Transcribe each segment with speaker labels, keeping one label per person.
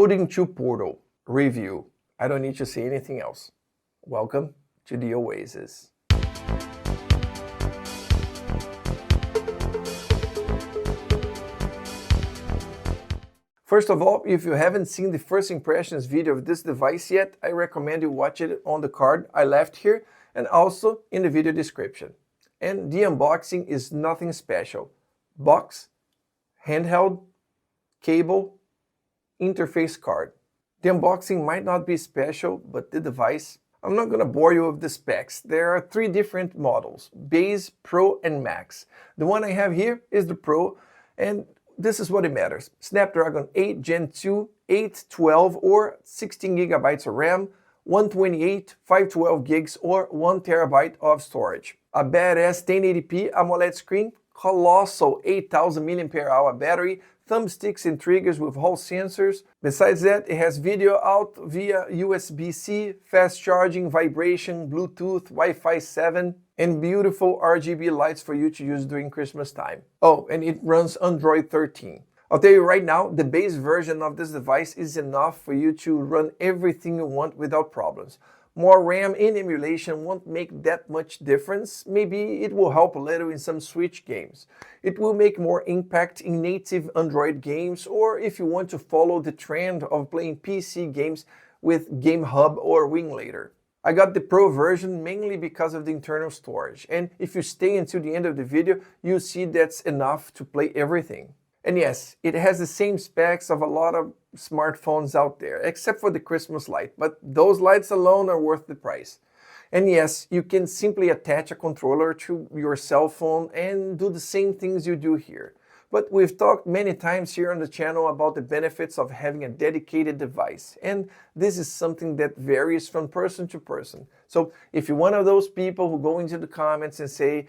Speaker 1: Odin 2 Portal Review. I don't need to say anything else. Welcome to the Oasis. First of all, if you haven't seen the first impressions video of this device yet, I recommend you watch it on the card I left here and also in the video description. And the unboxing is nothing special. Box, handheld, cable, interface card. The unboxing might not be special, but the device, I'm not going to bore you with the specs. There are 3 different models, Base, Pro, and Max. The one I have here is the Pro, and this is what it matters. Snapdragon 8 Gen 2, 812 or 16 gigabytes of RAM, 128, 512 gigs or 1 terabyte of storage. A badass 1080p AMOLED screen, colossal 8000 mAh battery, thumbsticks and triggers with Hall sensors. Besides that, it has video out via USB-C, fast charging, vibration, Bluetooth, Wi-Fi 7, and beautiful RGB lights for you to use during Christmas time. Oh, and it runs Android 13. I'll tell you right now, the base version of this device is enough for you to run everything you want without problems. More RAM in emulation won't make that much difference. Maybe it will help a little in some Switch games. It will make more impact in native Android games, or if you want to follow the trend of playing PC games with GameHub or Winglater. I got the Pro version mainly because of the internal storage, and if you stay until the end of the video, you'll see that's enough to play everything. And yes, it has the same specs of a lot of smartphones out there, except for the Christmas light, but those lights alone are worth the price. And yes, you can simply attach a controller to your cell phone and do the same things you do here. But we've talked many times here on the channel about the benefits of having a dedicated device, and this is something that varies from person to person. So if you're one of those people who go into the comments and say,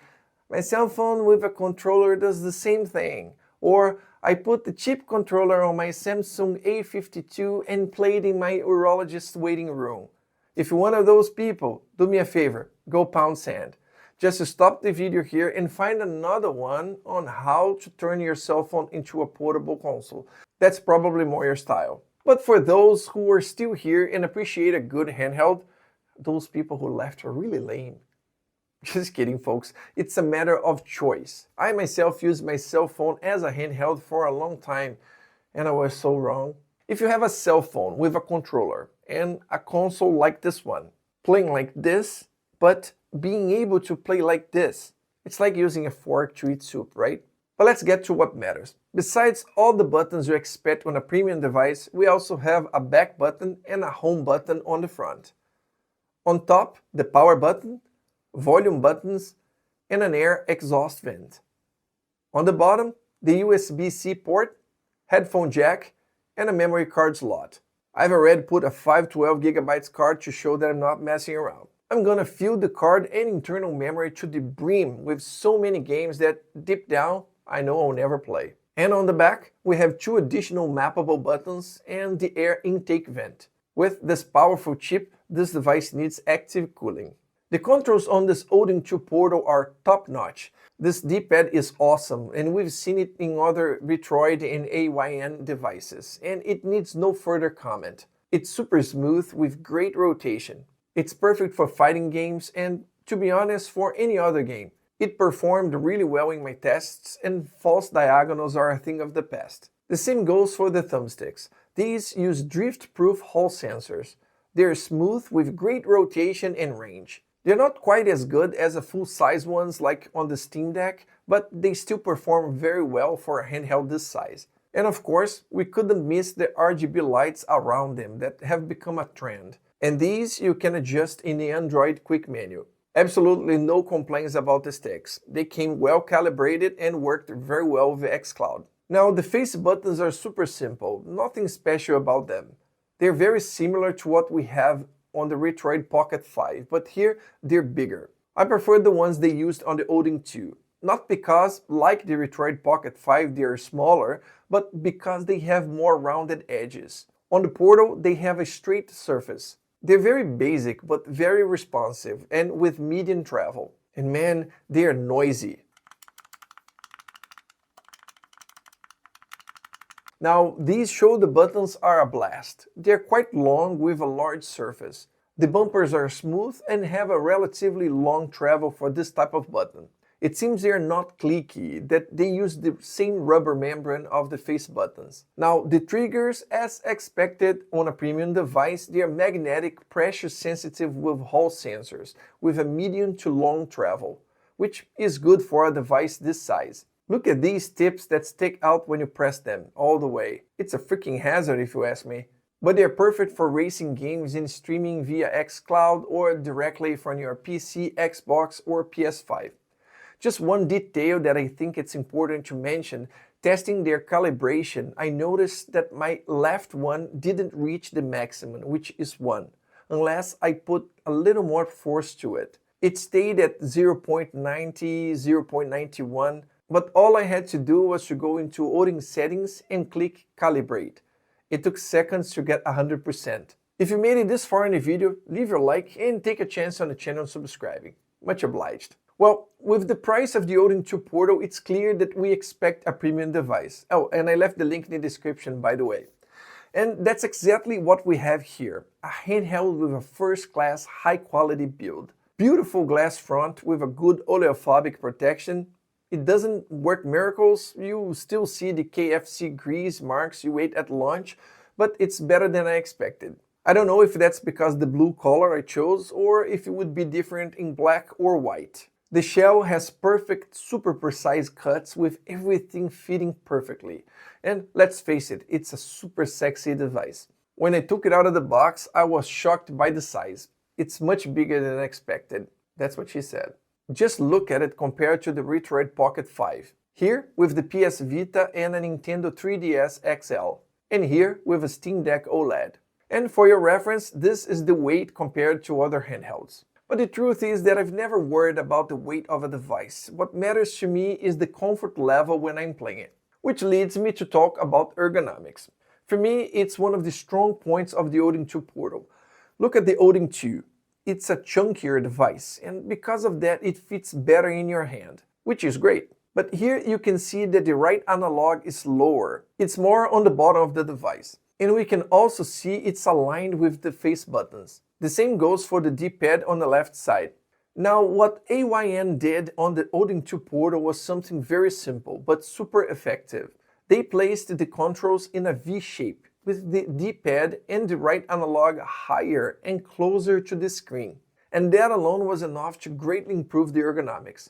Speaker 1: my cell phone with a controller does the same thing, or I put the chip controller on my Samsung A52 and played in my urologist's waiting room. If you're one of those people, do me a favor, go pound sand. Just stop the video here and find another one on how to turn your cell phone into a portable console. That's probably more your style. But for those who are still here and appreciate a good handheld, those people who left are really lame. Just kidding, folks. It's a matter of choice. I myself used my cell phone as a handheld for a long time, and I was so wrong. If you have a cell phone with a controller and a console like this one, playing like this, but being able to play like this, it's like using a fork to eat soup, right? But let's get to what matters. Besides all the buttons you expect on a premium device, we also have a back button and a home button on the front. On top, the power button, volume buttons, and an air exhaust vent. On the bottom, the USB-C port, headphone jack, and a memory card slot. I've already put a 512 gigabytes card to show that I'm not messing around. I'm gonna fill the card and internal memory to the brim with so many games that deep down, I know I'll never play. And on the back, we have 2 additional mappable buttons and the air intake vent. With this powerful chip, this device needs active cooling. The controls on this Odin 2 Portal are top-notch. This D-pad is awesome, and we've seen it in other Retroid and AYN devices, and it needs no further comment. It's super smooth with great rotation. It's perfect for fighting games and, to be honest, for any other game. It performed really well in my tests, and false diagonals are a thing of the past. The same goes for the thumbsticks. These use drift-proof Hall sensors. They're smooth with great rotation and range. They're not quite as good as the full-size ones like on the Steam Deck, but they still perform very well for a handheld this size. And of course, we couldn't miss the RGB lights around them that have become a trend. And these you can adjust in the Android quick menu. Absolutely no complaints about the sticks. They came well calibrated and worked very well with xCloud. Now the face buttons are super simple, nothing special about them. They're very similar to what we have on the Retroid Pocket 5, but here they're bigger. I prefer the ones they used on the Odin 2. Not because, like the Retroid Pocket 5, they are smaller, but because they have more rounded edges. On the Portal, they have a straight surface. They're very basic, but very responsive, and with medium travel. And man, they are noisy. Now, these shoulder buttons are a blast. They're quite long with a large surface. The bumpers are smooth and have a relatively long travel for this type of button. It seems they are not clicky, that they use the same rubber membrane of the face buttons. Now, the triggers, as expected on a premium device, they are magnetic, pressure sensitive with Hall sensors, with a medium to long travel, which is good for a device this size. Look at these tips that stick out when you press them, all the way. It's a freaking hazard if you ask me. But they're perfect for racing games and streaming via xCloud or directly from your PC, Xbox or PS5. Just one detail that I think it's important to mention, testing their calibration, I noticed that my left one didn't reach the maximum, which is 1, unless I put a little more force to it. It stayed at 0.90, 0.91, but all I had to do was to go into Odin settings and click calibrate. It took seconds to get 100%. If you made it this far in the video, leave your like and take a chance on the channel subscribing. Much obliged. Well, with the price of the Odin 2 Portal, it's clear that we expect a premium device. Oh, and I left the link in the description, by the way. And that's exactly what we have here. A handheld with a first-class, high-quality build. Beautiful glass front with a good oleophobic protection. It doesn't work miracles. You still see the KFC grease marks you ate at lunch, but it's better than I expected. I don't know if that's because the blue color I chose or if it would be different in black or white. The shell has perfect, super precise cuts with everything fitting perfectly. And let's face it, it's a super sexy device. When I took it out of the box, I was shocked by the size. It's much bigger than expected. That's what she said. Just look at it compared to the Retroid Pocket 5. Here with the PS Vita and a Nintendo 3DS XL. And here with a Steam Deck OLED. And for your reference, this is the weight compared to other handhelds. But the truth is that I've never worried about the weight of a device. What matters to me is the comfort level when I'm playing it. Which leads me to talk about ergonomics. For me, it's one of the strong points of the Odin 2 Portal. Look at the Odin 2. It's a chunkier device, and because of that it fits better in your hand, which is great. But here you can see that the right analog is lower. It's more on the bottom of the device. And we can also see it's aligned with the face buttons. The same goes for the D-pad on the left side. Now, what AYN did on the Odin 2 Portal was something very simple, but super effective. They placed the controls in a V shape, with the D-pad and the right analog higher and closer to the screen. And that alone was enough to greatly improve the ergonomics.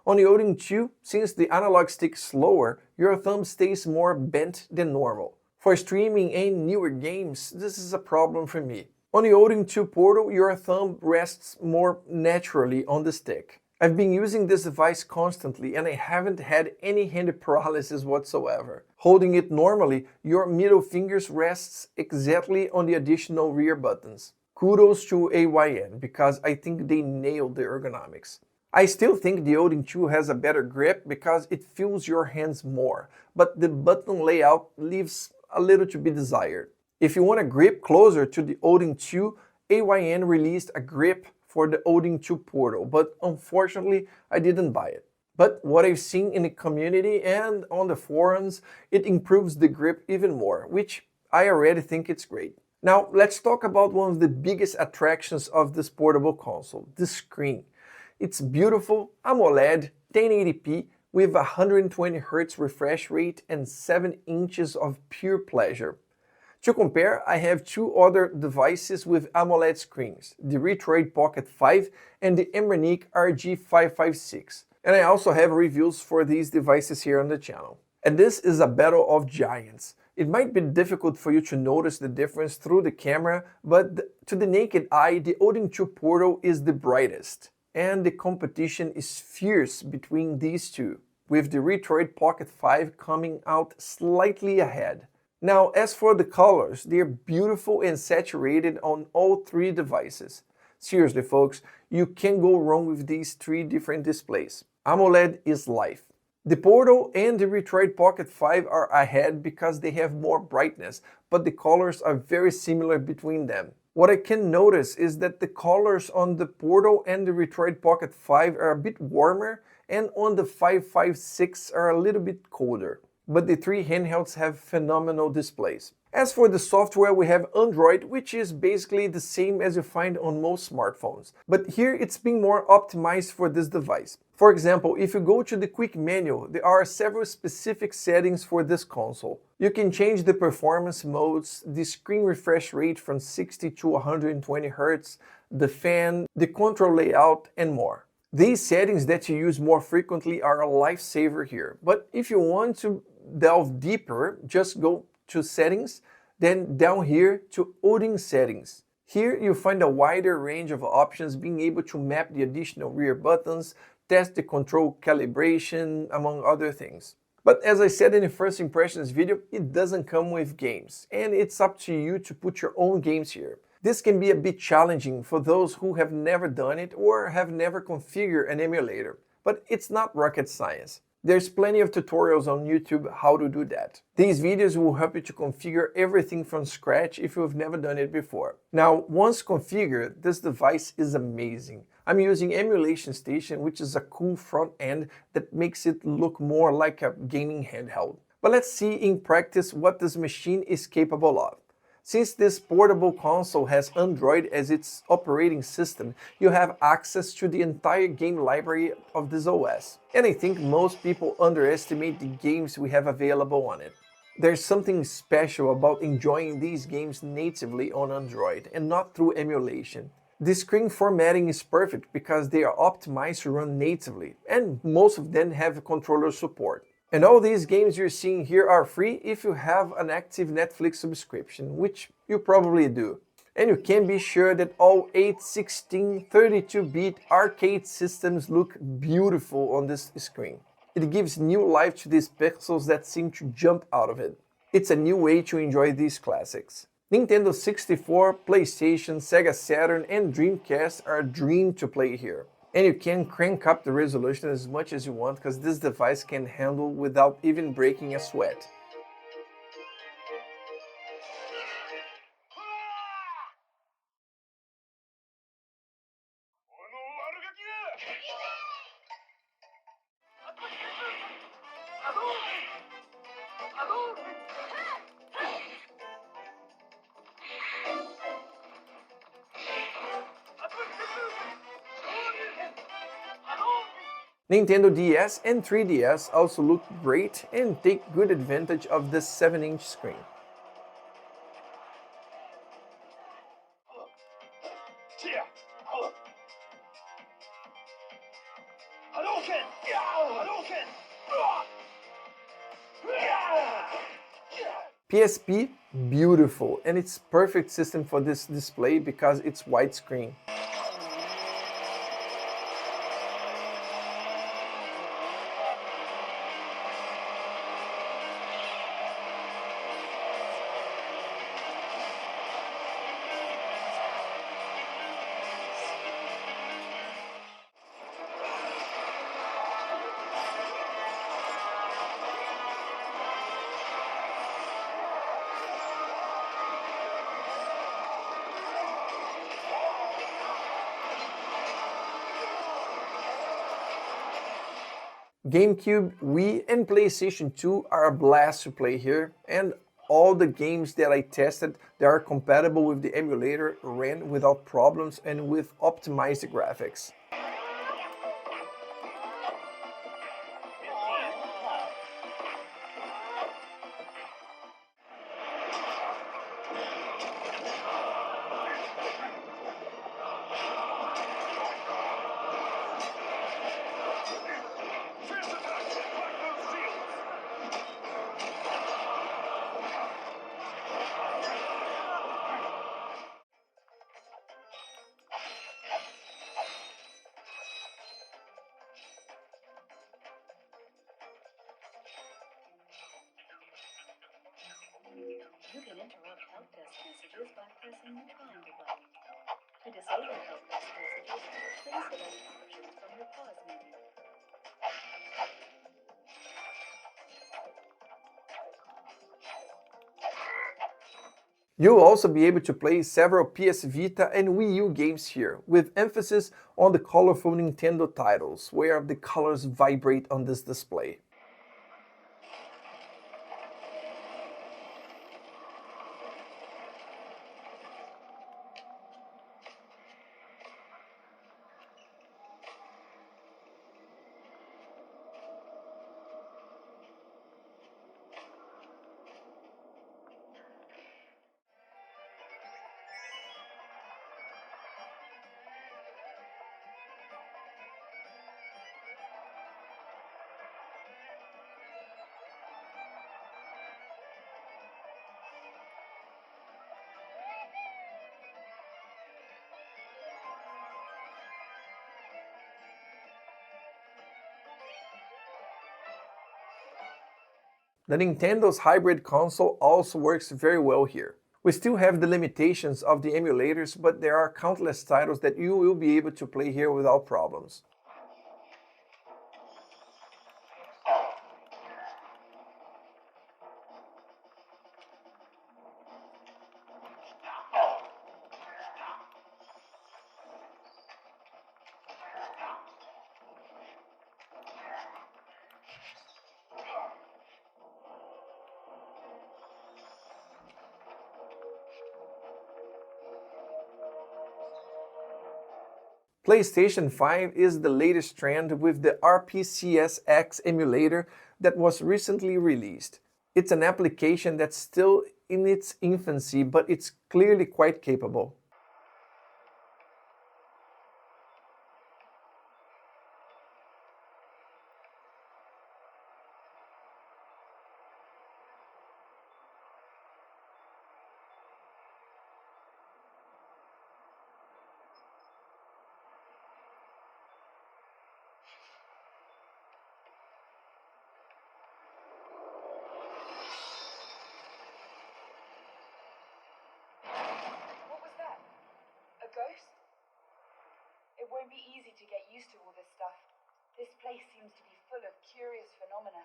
Speaker 1: On the Odin 2, since the analog stick is slower, your thumb stays more bent than normal. For streaming and newer games, this is a problem for me. On the Odin 2 Portal, your thumb rests more naturally on the stick. I've been using this device constantly and I haven't had any hand paralysis whatsoever. Holding it normally, your middle fingers rests exactly on the additional rear buttons. Kudos to AYN, because I think they nailed the ergonomics. I still think the Odin 2 has a better grip because it fills your hands more, but the button layout leaves a little to be desired. If you want a grip closer to the Odin 2, AYN released a grip for the Odin 2 Portal, but unfortunately I didn't buy it. But what I've seen in the community and on the forums, it improves the grip even more, which I already think it's great. Now let's talk about one of the biggest attractions of this portable console, the screen. It's beautiful, AMOLED, 1080p, with 120Hz refresh rate and 7 inches of pure pleasure. To compare, I have two other devices with AMOLED screens, the Retroid Pocket 5 and the Gamertag RG556. And I also have reviews for these devices here on the channel. And this is a battle of giants. It might be difficult for you to notice the difference through the camera, but to the naked eye, the Odin 2 Portal is the brightest. And the competition is fierce between these two, with the Retroid Pocket 5 coming out slightly ahead. Now, as for the colors, they're beautiful and saturated on all three devices. Seriously, folks, you can't go wrong with these three different displays. AMOLED is life. The Portal and the Retroid Pocket 5 are ahead because they have more brightness, but the colors are very similar between them. What I can notice is that the colors on the Portal and the Retroid Pocket 5 are a bit warmer, and on the 556 are a little bit colder. but the three handhelds have phenomenal displays. As for the software, we have Android, which is basically the same as you find on most smartphones, but here it's being more optimized for this device. For example, if you go to the quick menu, there are several specific settings for this console. You can change the performance modes, the screen refresh rate from 60 to 120 Hz, the fan, the control layout, and more. These settings that you use more frequently are a lifesaver here, but if you want to delve deeper, just go to settings, then down here to Odin settings. Here you find a wider range of options, being able to map the additional rear buttons, test the control calibration, among other things. But as I said in the first impressions video, it doesn't come with games, and it's up to you to put your own games here. This can be a bit challenging for those who have never done it or have never configured an emulator, but it's not rocket science. There's plenty of tutorials on YouTube how to do that. These videos will help you to configure everything from scratch if you've never done it before. Now, once configured, this device is amazing. I'm using Emulation Station, which is a cool front end that makes it look more like a gaming handheld. But let's see in practice what this machine is capable of. Since this portable console has Android as its operating system, you have access to the entire game library of this OS. And I think most people underestimate the games we have available on it. There's something special about enjoying these games natively on Android and not through emulation. The screen formatting is perfect because they are optimized to run natively, and most of them have controller support. And all these games you're seeing here are free if you have an active Netflix subscription, which you probably do. And you can be sure that all 8, 16, 32-bit arcade systems look beautiful on this screen. It gives new life to these pixels that seem to jump out of it. It's a new way to enjoy these classics. Nintendo 64, PlayStation, Sega Saturn, and Dreamcast are a dream to play here. And you can crank up the resolution as much as you want because this device can handle without even breaking a sweat. Nintendo DS and 3DS also look great and take good advantage of this 7-inch screen. PSP, beautiful, and it's perfect system for this display because it's widescreen. GameCube, Wii, and PlayStation 2 are a blast to play here, and all the games that I tested that are compatible with the emulator ran without problems and with optimized graphics.
Speaker 2: You can interrupt help desk messages by pressing the triangle button. To disable help desk messages, please select options from your pause menu.
Speaker 1: You'll also be able to play several PS Vita and Wii U games here, with emphasis on the colorful Nintendo titles, where the colors vibrate on this display. The Nintendo's hybrid console also works very well here. We still have the limitations of the emulators, but there are countless titles that you will be able to play here without problems. PlayStation 5 is the latest trend with the RPCSX emulator that was recently released. It's an application that's still in its infancy, but it's clearly quite capable.
Speaker 3: What was that? A ghost? It won't be easy to get used to all this stuff. This place seems to be full of curious phenomena.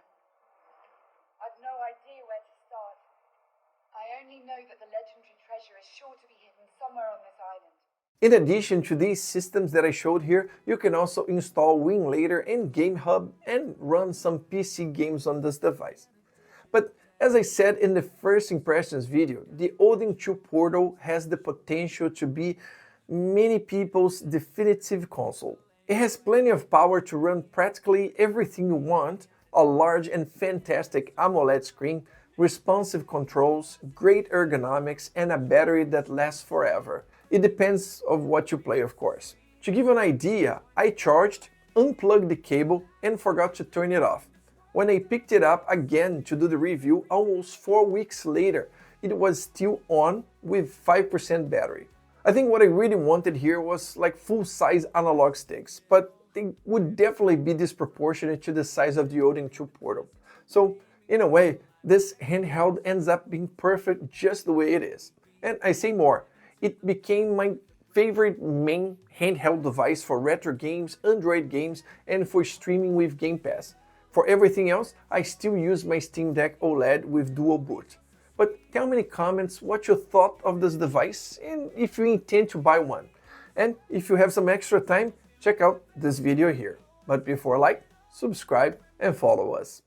Speaker 3: I've no idea where to start. I only know that the legendary treasure is sure to be hidden somewhere on this island.
Speaker 1: In addition to these systems that I showed here, you can also install Winlater and GameHub and run some PC games on this device. But as I said in the first impressions video, the Odin 2 Portal has the potential to be many people's definitive console. It has plenty of power to run practically everything you want, a large and fantastic AMOLED screen, responsive controls, great ergonomics, and a battery that lasts forever. It depends on what you play, of course. To give you an idea, I charged, unplugged the cable, and forgot to turn it off. When I picked it up again to do the review almost 4 weeks later, it was still on with 5% battery. I think what I really wanted here was like full-size analog sticks, but they would definitely be disproportionate to the size of the Odin 2 Portal. So in a way, this handheld ends up being perfect just the way it is. And I say more, it became my favorite main handheld device for retro games, Android games, and for streaming with Game Pass. For everything else, I still use my Steam Deck OLED with dual boot. But tell me in the comments what you thought of this device and if you intend to buy one. And if you have some extra time, check out this video here. But before like, subscribe and follow us.